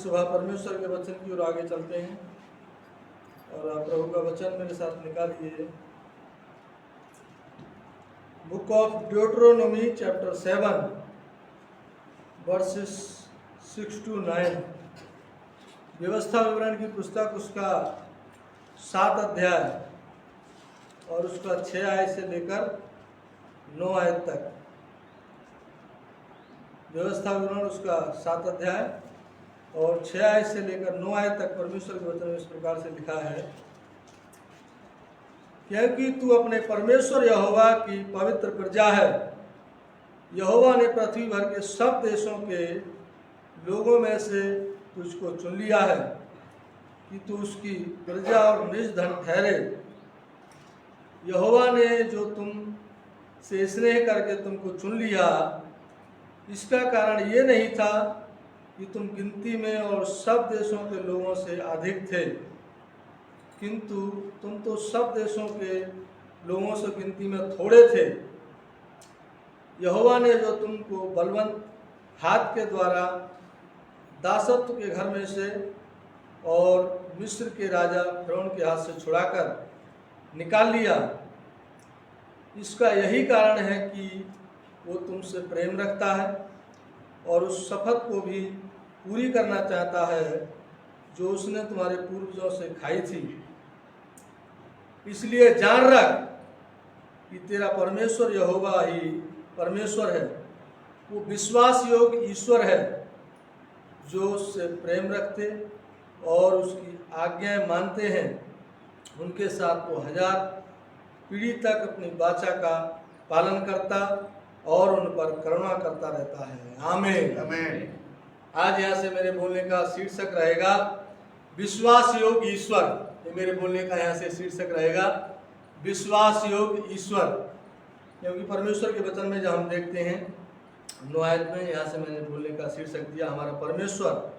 सुबह परमेश्वर के वचन की ओर आगे चलते हैं और आप प्रभु का वचन मेरे साथ निकालिए। Book of Deuteronomy chapter 7 verses 6 to 9। व्यवस्था विवरण की पुस्तक उसका 7 अध्याय और उसका 6 आयत से लेकर 9 आयत तक। व्यवस्था विवरण उसका 7 अध्याय और 6 आयत से लेकर 9 आयत तक परमेश्वर के वचन में इस प्रकार से लिखा है, क्योंकि तू अपने परमेश्वर यहोवा की पवित्र प्रजा है। यहोवा ने पृथ्वी भर के सब देशों के लोगों में से तुझको चुन लिया है कि तू उसकी प्रजा और निज धन ठहरे। यहोवा ने जो तुम से स्नेह करके तुमको चुन लिया, इसका कारण ये नहीं था कि तुम गिनती में और सब देशों के लोगों से अधिक थे, किंतु तुम तो सब देशों के लोगों से गिनती में थोड़े थे। यहोवा ने जो तुमको बलवंत हाथ के द्वारा दासत्व के घर में से और मिस्र के राजा फिरौन के हाथ से छुड़ाकर निकाल लिया, इसका यही कारण है कि वो तुमसे प्रेम रखता है और उस शपथ को भी पूरी करना चाहता है जो उसने तुम्हारे पूर्वजों से खाई थी। इसलिए जान रख कि तेरा परमेश्वर यहोवा ही परमेश्वर है। वो विश्वास योग्य ईश्वर है जो उससे प्रेम रखते और उसकी आज्ञाएं मानते हैं, उनके साथ वो 1000 पीढ़ी तक अपनी वाचा का पालन करता और उन पर करुणा करता रहता है। आमीन आमीन। आज यहाँ से मेरे बोलने का शीर्षक रहेगा विश्वास योग्य ईश्वर। ये मेरे बोलने का यहाँ से शीर्षक रहेगा विश्वास योग्य ईश्वर, क्योंकि परमेश्वर के वचन में जब हम देखते हैं 9 आयत में, यहाँ से मैंने बोलने का शीर्षक दिया हमारा परमेश्वर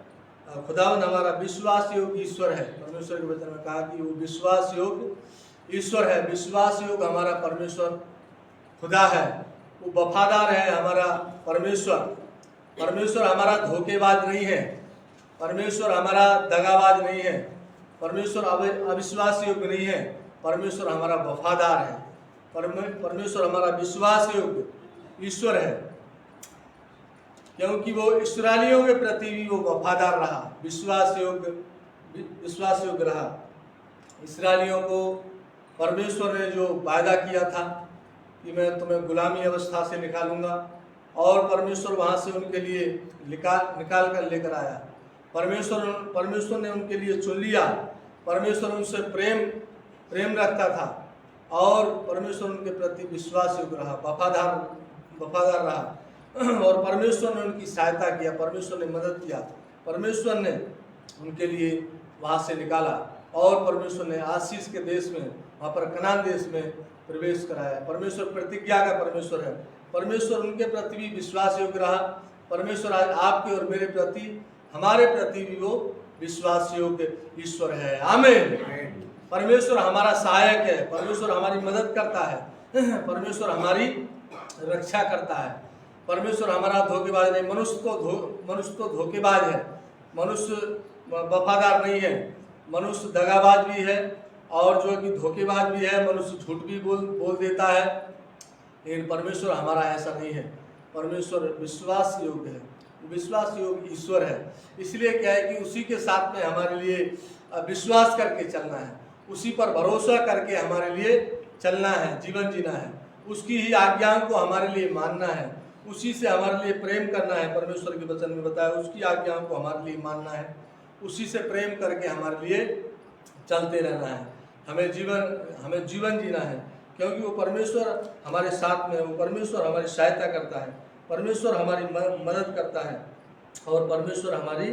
खुदावंद हमारा विश्वास योग्य ईश्वर है। परमेश्वर के वचन में कहा कि वो विश्वास योग्य ईश्वर है। विश्वास योग्य हमारा परमेश्वर खुदा है, वो वफादार है हमारा परमेश्वर। परमेश्वर हमारा धोखेबाज नहीं है, परमेश्वर हमारा दगाबाज नहीं है, परमेश्वर अविश्वास योग्य नहीं है, परमेश्वर हमारा वफादार है। परमेश्वर हमारा विश्वास योग्य ईश्वर है, क्योंकि वो इस्राएलियों के प्रति भी वो वफादार रहा, विश्वास योग्य रहा। इस्राएलियों को परमेश्वर ने जो वायदा किया था कि मैं तुम्हें गुलामी अवस्था से निकालूंगा, और परमेश्वर वहाँ से उनके लिए निकाल कर लेकर आया। परमेश्वर ने उनके लिए चुन लिया। परमेश्वर उनसे प्रेम रखता था और परमेश्वर उनके प्रति विश्वास योग्य रहा, वफादार रहा, और परमेश्वर ने उनकी सहायता किया, परमेश्वर ने मदद किया, परमेश्वर ने उनके लिए वहाँ से निकाला और परमेश्वर ने आशीष के देश में, वहाँ पर कनान देश में प्रवेश कराया। परमेश्वर प्रतिज्ञा का परमेश्वर है, परमेश्वर उनके प्रति भी विश्वास योग्य रहा। परमेश्वर आज आपके और मेरे प्रति, हमारे प्रति भी वो विश्वास योग्य ईश्वर है। आमीन। परमेश्वर हमारा सहायक है, परमेश्वर हमारी मदद करता है, परमेश्वर हमारी रक्षा करता है। परमेश्वर हमारा धोखेबाज नहीं, मनुष्य तो धोखेबाज है, मनुष्य वफादार नहीं है, मनुष्य दगाबाज भी है और जो कि धोखेबाज भी है, मनुष्य झूठ भी बोल देता है, लेकिन परमेश्वर हमारा ऐसा नहीं है। परमेश्वर विश्वास योग्य है, विश्वास योग्य ईश्वर है। इसलिए क्या है कि उसी के साथ में हमारे लिए विश्वास करके चलना है, उसी पर भरोसा करके हमारे लिए चलना है, जीवन जीना है, उसकी ही आज्ञाओं को हमारे लिए मानना है, उसी से हमारे लिए प्रेम करना है। परमेश्वर के वचन में बताया उसकी आज्ञाओं को हमारे लिए मानना है, उसी से प्रेम करके हमारे लिए चलते रहना है। हमें जीवन जीना है, क्योंकि वो परमेश्वर हमारे साथ में, वो परमेश्वर हमारी सहायता करता है, परमेश्वर हमारी मदद करता है और परमेश्वर हमारी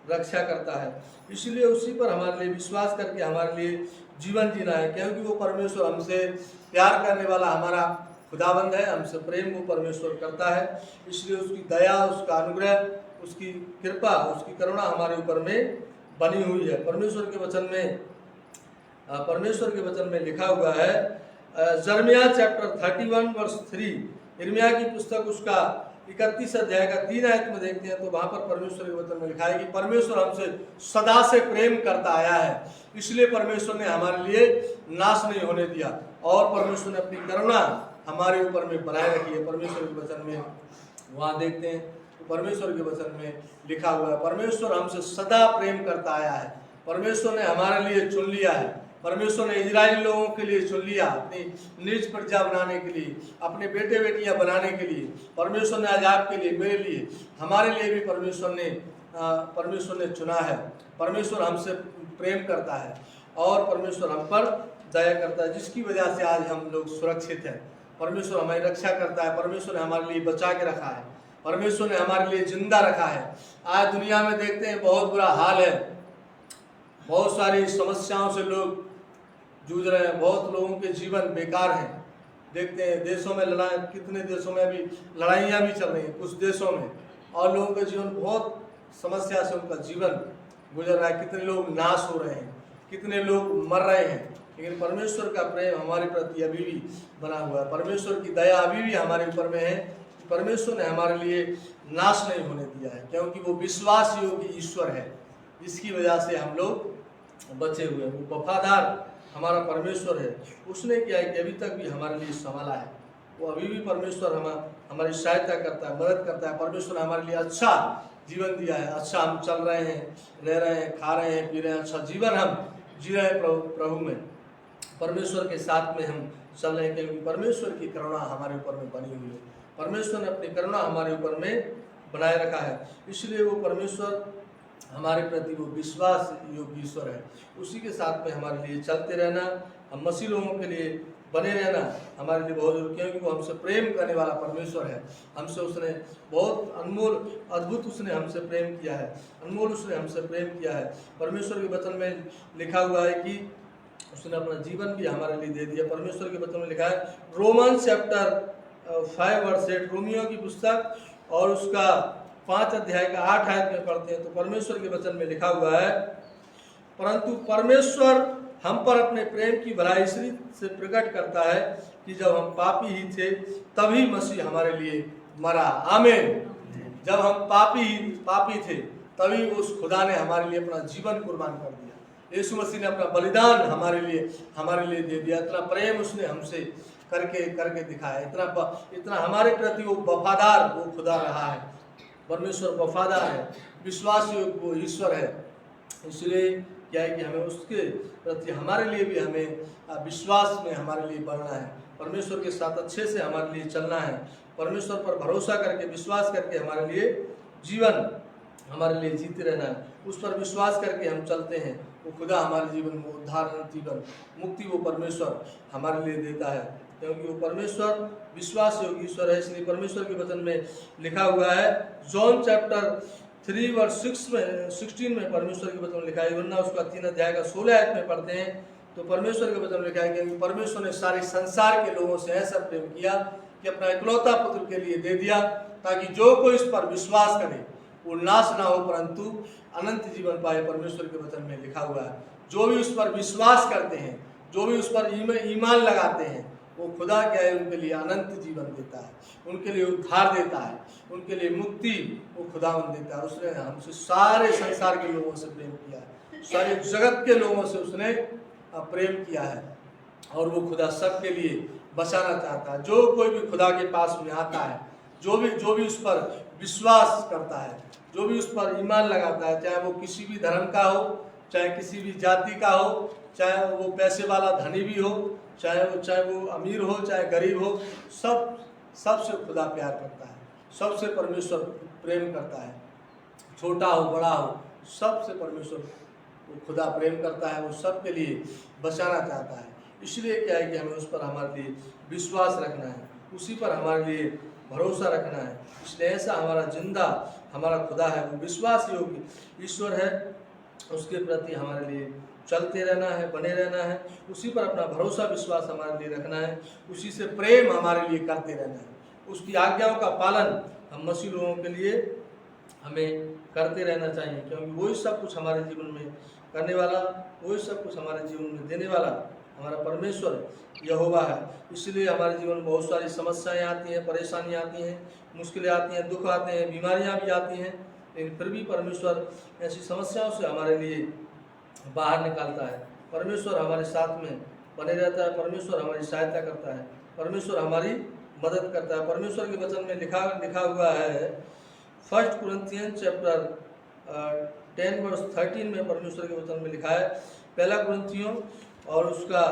रक्षा करता है। इसलिए उसी पर हमारे लिए विश्वास करके हमारे लिए जीवन जीना है, क्योंकि वो परमेश्वर हमसे प्यार करने वाला हमारा खुदाबंद है, हमसे प्रेम वो परमेश्वर करता है। इसलिए उसकी दया, उसका अनुग्रह, उसकी कृपा, उसकी करुणा हमारे ऊपर में बनी हुई है। परमेश्वर के वचन में लिखा हुआ है, यिर्मयाह चैप्टर 31 वर्स 3, यिर्मयाह की पुस्तक उसका 31 अध्याय का 3 आयत में देखते हैं तो वहां पर परमेश्वर के वचन में लिखा है कि परमेश्वर हमसे सदा से प्रेम करता आया है, इसलिए परमेश्वर ने हमारे लिए नाश नहीं होने दिया और परमेश्वर ने अपनी करुणा हमारे ऊपर में बनाए रखी है। परमेश्वर के वचन में वहां देखते हैं तो परमेश्वर के वचन में लिखा हुआ है परमेश्वर हमसे सदा प्रेम करता आया है। परमेश्वर ने हमारे लिए चुन लिया है। परमेश्वर ने इजराइली लोगों के लिए चुन लिया, अपनी निज प्रजा बनाने के लिए, अपने बेटे बेटियां बनाने के लिए। परमेश्वर ने आज आपके लिए, मेरे लिए, हमारे लिए भी परमेश्वर ने चुना है। परमेश्वर हमसे प्रेम करता है और परमेश्वर हम पर दया करता है, जिसकी वजह से आज हम लोग सुरक्षित हैं। परमेश्वर हमारी रक्षा करता है। परमेश्वर ने हमारे लिए बचा के रखा है। परमेश्वर ने हमारे लिए जिंदा रखा है। आज दुनिया में देखते हैं बहुत बुरा हाल है, बहुत सारी समस्याओं से लोग जूझ रहे हैं, बहुत लोगों के जीवन बेकार हैं। देखते हैं देशों में लड़ाई, कितने देशों में अभी लड़ाइयाँ भी चल रही हैं कुछ देशों में, और लोगों का जीवन बहुत समस्या से उनका जीवन गुजर रहा है। कितने लोग नाश हो रहे हैं, कितने लोग मर रहे हैं, लेकिन परमेश्वर का प्रेम हमारे प्रति अभी भी बना हुआ है। परमेश्वर की दया अभी भी हमारे ऊपर में है। परमेश्वर ने हमारे लिए नाश नहीं होने दिया है, क्योंकि वो विश्वास योग्य ईश्वर है, जिसकी वजह से हम लोग बचे हुए हैं। वो वफादार हमारा परमेश्वर है। उसने क्या है कि अभी तक भी हमारे लिए संभाला है। वो अभी भी परमेश्वर हमारी सहायता करता है, मदद करता है। परमेश्वर ने हमारे लिए अच्छा जीवन दिया है, अच्छा हम चल रहे हैं, रह रहे हैं, खा रहे हैं, पी रहे हैं, अच्छा जीवन हम जी रहे हैं प्रभु में। परमेश्वर के साथ में हम चल रहे हैं, क्योंकि परमेश्वर की करुणा हमारे ऊपर में बनी हुई है। परमेश्वर ने अपनी करुणा हमारे ऊपर में बनाए रखा है, इसलिए वो परमेश्वर हमारे प्रति वो विश्वास योग्य ईश्वर है। उसी के साथ में हमारे लिए चलते रहना, हम मसीह लोगों के लिए बने रहना हमारे लिए बहुत जरूरी, क्योंकि वो हमसे प्रेम करने वाला परमेश्वर है। हमसे उसने बहुत अनमोल अद्भुत उसने हमसे प्रेम किया है, अनमोल उसने हमसे प्रेम किया है। परमेश्वर के वचन में लिखा हुआ है कि उसने अपना जीवन भी हमारे लिए दे दिया। परमेश्वर के वचन में लिखा है रोमन्स चैप्टर 5 वर्स 8, रोमियो की पुस्तक और उसका 5 अध्याय का 8 आयत में पढ़ते हैं तो परमेश्वर के वचन में लिखा हुआ है परंतु परमेश्वर हम पर अपने प्रेम की भलाई इस रीत से प्रकट करता है कि जब हम पापी ही थे तभी मसीह हमारे लिए मरा। आमीन। जब हम पापी थे तभी उस खुदा ने हमारे लिए अपना जीवन कुर्बान कर दिया। यीशु मसीह ने अपना बलिदान हमारे लिए दे दिया। इतना प्रेम उसने हमसे करके दिखाया, इतना हमारे प्रति वो वफादार वो खुदा रहा है। परमेश्वर वफादार है, विश्वास योग्य वो ईश्वर है। इसलिए क्या है कि हमें उसके प्रति हमारे लिए भी हमें विश्वास में हमारे लिए बढ़ना है। परमेश्वर के साथ अच्छे से हमारे लिए चलना है। परमेश्वर पर भरोसा करके, विश्वास करके हमारे लिए जीवन हमारे लिए जीते रहना है। उस पर विश्वास करके हम चलते हैं, वो खुदा हमारे जीवन में उद्धार, जीवन, मुक्ति वो परमेश्वर हमारे लिए देता है, क्योंकि वो परमेश्वर विश्वास योग्य ईश्वर है। इसलिए परमेश्वर के वचन में लिखा हुआ है जॉन चैप्टर 3 वर्स 16 में परमेश्वर के वचन में लिखा है, वरना उसका 3 अध्याय का 16 आयत में पढ़ते हैं तो परमेश्वर के वचन में लिखा है कि परमेश्वर ने सारे संसार के लोगों से ऐसा प्रेम किया कि अपना इकलौता पुत्र के लिए दे दिया, ताकि जो कोई इस पर विश्वास करे वो नाश ना हो परंतु अनंत जीवन पाए। परमेश्वर के वचन में लिखा हुआ है जो भी उस पर विश्वास करते हैं, जो भी उस पर ईमान लगाते हैं, वो खुदा क्या है उनके लिए अनंत जीवन देता है, उनके लिए उद्धार देता है, उनके लिए मुक्ति वो खुदावंद देता है। उसने हमसे सारे संसार के लोगों से प्रेम किया है, सारे जगत के लोगों से उसने प्रेम किया है और वो खुदा सबके लिए बचाना चाहता है। जो कोई भी खुदा के पास में आता है, जो भी उस पर विश्वास करता है, जो भी उस पर ईमान लगाता है, चाहे वो किसी भी धर्म का हो, चाहे किसी भी जाति का हो, चाहे वो पैसे वाला धनी भी हो, चाहे वो अमीर हो, चाहे गरीब हो, सबसे खुदा प्यार करता है, सबसे परमेश्वर प्रेम करता है। छोटा हो बड़ा हो, सबसे परमेश्वर वो खुदा प्रेम करता है, वो सबके लिए बचाना चाहता है। इसलिए क्या है कि हमें उस पर हमारे लिए विश्वास रखना है, उसी पर हमारे लिए भरोसा रखना है। इसलिए ऐसा हमारा जिंदा हमारा खुदा है, वो विश्वास योग्य ईश्वर है, उसके प्रति हमारे लिए चलते रहना है, बने रहना है, उसी पर अपना भरोसा विश्वास हमारे लिए रखना है, उसी से प्रेम हमारे लिए करते रहना है। उसकी आज्ञाओं का पालन हम मसीह लोगों के लिए हमें करते रहना चाहिए, क्योंकि वही सब कुछ हमारे जीवन में करने वाला, वही सब कुछ हमारे जीवन में देने वाला हमारा परमेश्वर यहोवा है। इसलिए हमारे जीवन में बहुत सारी समस्याएं आती हैं, परेशानियां आती हैं, मुश्किलें आती हैं, दुख आते हैं, बीमारियां भी आती हैं, लेकिन फिर भी परमेश्वर ऐसी समस्याओं से हमारे लिए बाहर निकालता है। परमेश्वर हमारे साथ में बने रहता है, परमेश्वर हमारी सहायता करता है, परमेश्वर हमारी मदद करता है। परमेश्वर के वचन में लिखा हुआ है 1 कुरिन्थियंस चैप्टर 10 वर्स 13 में परमेश्वर के वचन में लिखा है, पहला कुरिन्थियों और उसका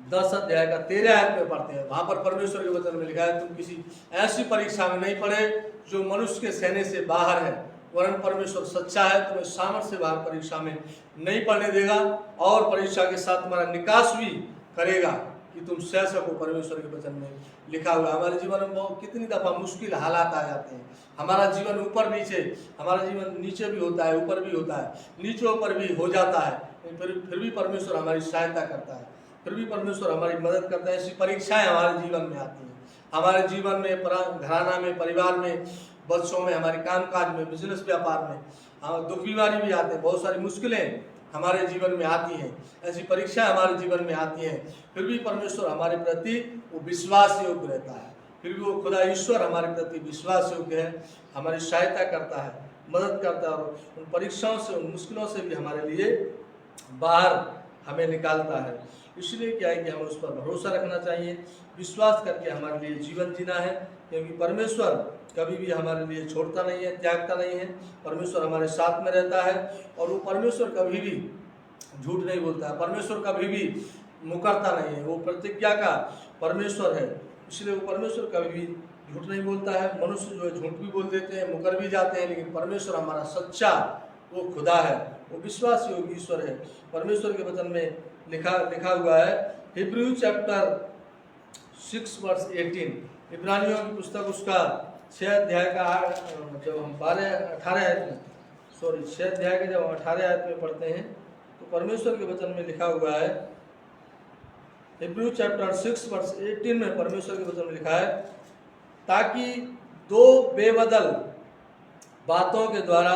10 अध्याय का 13 आयत में पढ़ते हैं। वहां पर परमेश्वर के वचन में लिखा है, तुम किसी ऐसी परीक्षा में नहीं पड़े जो मनुष्य के सहने से बाहर है, वरन परमेश्वर सच्चा है, तुम्हें सामर्थ्य से बाहर परीक्षा में नहीं पड़ने देगा और परीक्षा के साथ तुम्हारा निकास भी करेगा कि तुम सह सको। परमेश्वर के वचन में लिखा हुआ। हमारे जीवन में बहुत कितनी दफा मुश्किल हालात आ जाते हैं। हमारा जीवन ऊपर नीचे, हमारा जीवन नीचे भी होता है, ऊपर भी होता है, नीचे ऊपर भी हो जाता है, फिर भी परमेश्वर हमारी सहायता करता है, फिर भी परमेश्वर हमारी मदद करता है। ऐसी परीक्षाएं हमारे जीवन में आती हैं, हमारे जीवन में, घराना में, परिवार में, बच्चों में, हमारे कामकाज में, बिजनेस व्यापार में, हाँ, दुख बीमारी भी आते हैं, बहुत सारी मुश्किलें हमारे जीवन में आती हैं, ऐसी परीक्षाएं हमारे जीवन में आती हैं, फिर भी परमेश्वर हमारे प्रति वो विश्वास योग्य रहता है, फिर भी वो खुदा ईश्वर हमारे प्रति विश्वास योग्य है, हमारी सहायता करता है, मदद करता है और उन परीक्षाओं से, उन मुश्किलों से भी हमारे लिए बाहर हमें निकालता है। इसलिए क्या है कि हमें उस पर भरोसा रखना चाहिए, विश्वास करके हमारे लिए जीवन जीना है, क्योंकि परमेश्वर कभी भी हमारे लिए छोड़ता नहीं है, त्यागता नहीं है। परमेश्वर हमारे साथ में रहता है और वो परमेश्वर कभी भी झूठ नहीं बोलता है, परमेश्वर कभी भी मुकरता नहीं है, वो प्रतिज्ञा का परमेश्वर है। इसलिए वो परमेश्वर कभी भी झूठ नहीं बोलता है। मनुष्य जो है झूठ भी बोल देते हैं, मुकर भी जाते हैं, लेकिन परमेश्वर हमारा सच्चा वो खुदा है, वो विश्वास योग्य ईश्वर है। परमेश्वर के वचन में लिखा हुआ है हिब्रू चैप्टर 6 वर्स 18, इब्रानियों की पुस्तक उसका 6 अध्याय का जब हम 18 आयत में 6 अध्याय के जब हम 18 आयत में पढ़ते हैं तो परमेश्वर के वचन में लिखा हुआ है, हिब्रू चैप्टर 6 वर्स 18 में परमेश्वर के वचन में लिखा है, ताकि दो बेबदल बातों के द्वारा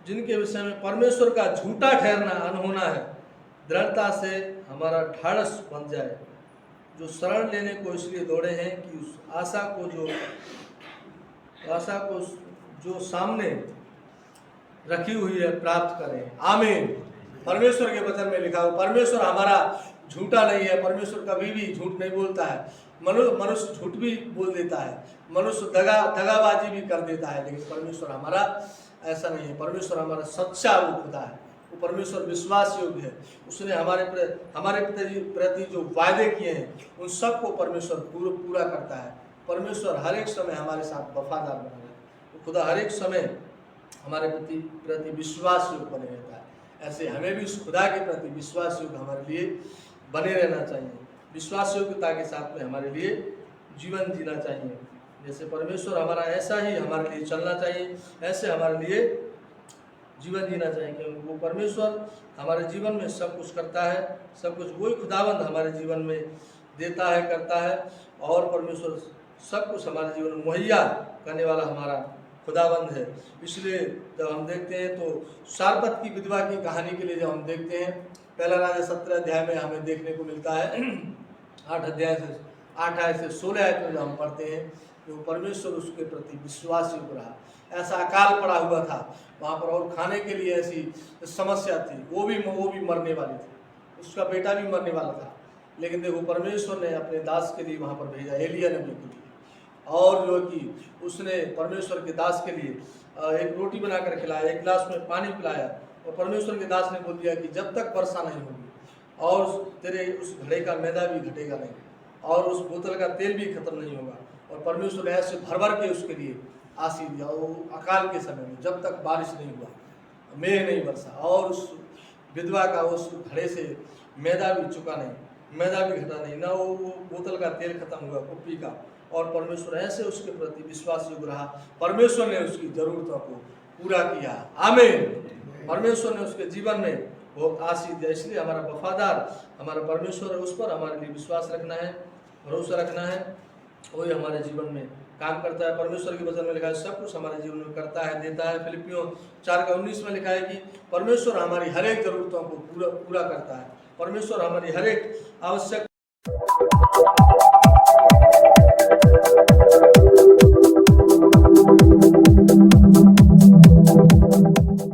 जिनके विषय में परमेश्वर का झूठा ठहरना अनहोना है, दृढ़ता से हमारा ढाढ़स बन जाए, जो शरण लेने को इसलिए दौड़े हैं कि उस आशा को जो सामने रखी हुई है प्राप्त करें। आमीन। परमेश्वर के वचन में लिखा हुआ, परमेश्वर हमारा झूठा नहीं है, परमेश्वर कभी भी झूठ नहीं बोलता है। मनुष्य झूठ भी बोल देता है, मनुष्य दगाबाजी भी कर देता है, लेकिन परमेश्वर हमारा ऐसा नहीं है। परमेश्वर हमारा सच्चा वो खुदा है, वो परमेश्वर विश्वास योग्य है। उसने हमारे प्रति जो वायदे किए हैं उन सबको परमेश्वर पूरा करता है। परमेश्वर हर एक समय हमारे साथ वफादार बना रहता है, वो खुदा हर एक समय हमारे प्रति विश्वास योग्य बने रहता है। ऐसे हमें भी उस खुदा के प्रति विश्वास योग्य हमारे लिए बने रहना चाहिए, विश्वास योग्यता के साथ में हमारे लिए जीवन जीना चाहिए। जैसे परमेश्वर हमारा, ऐसा ही हमारे लिए चलना चाहिए, ऐसे हमारे लिए जीवन जीना चाहिए, क्योंकि वो परमेश्वर हमारे जीवन में सब कुछ करता है, सब कुछ वही खुदाबंद हमारे जीवन में देता है, करता है, और परमेश्वर सब कुछ हमारे जीवन में मुहैया करने वाला हमारा खुदाबंद है। इसलिए जब हम देखते हैं तो सारपत की विधवा की कहानी के लिए जब हम देखते हैं, पहला राजा 17 अध्याय में हमें देखने को मिलता है, 8 आयत से 16 आयत में जब हम पढ़ते हैं तो परमेश्वर उसके प्रति विश्वास योग्य रहा। ऐसा अकाल पड़ा हुआ था वहाँ पर और खाने के लिए ऐसी समस्या थी, वो भी मरने वाली थी, उसका बेटा भी मरने वाला था, लेकिन देखो परमेश्वर ने अपने दास के लिए वहाँ पर भेजा, एलिया नबी के लिए, और जो कि उसने परमेश्वर के दास के लिए एक रोटी बनाकर खिलाया, एक गिलास में पानी पिलाया, और परमेश्वर के दास ने बोल दिया कि जब तक वर्षा नहीं होगी और तेरे उस घड़े का मैदा भी घटेगा नहीं और उस बोतल का तेल भी खत्म नहीं होगा। और परमेश्वर ने ऐसे भर के उसके लिए आशीष दिया। वो अकाल के समय में जब तक बारिश नहीं हुआ, मेघ नहीं बरसा, और उस विधवा का उस घड़े से मैदा भी चुका नहीं, मैदा भी घटा नहीं, ना वो बोतल का तेल खत्म हुआ कुप्पी का, और परमेश्वर ऐसे उसके प्रति विश्वास योग्य रहा। परमेश्वर ने उसकी जरूरतों को पूरा किया। आमीन। परमेश्वर ने उसके जीवन में बहुत आशीष दिया। इसलिए हमारा वफादार हमारा परमेश्वर है, उस पर हमारे लिए विश्वास रखना है, भरोसा रखना है, वही हमारे जीवन में काम करता है। परमेश्वर के वचन में लिखा है सब कुछ हमारे जीवन में करता है, देता है। फिलिपियों 4:19 में लिखा है कि परमेश्वर हमारी हर एक जरूरतों को पूरा करता है। परमेश्वर हमारी हर एक आवश्यक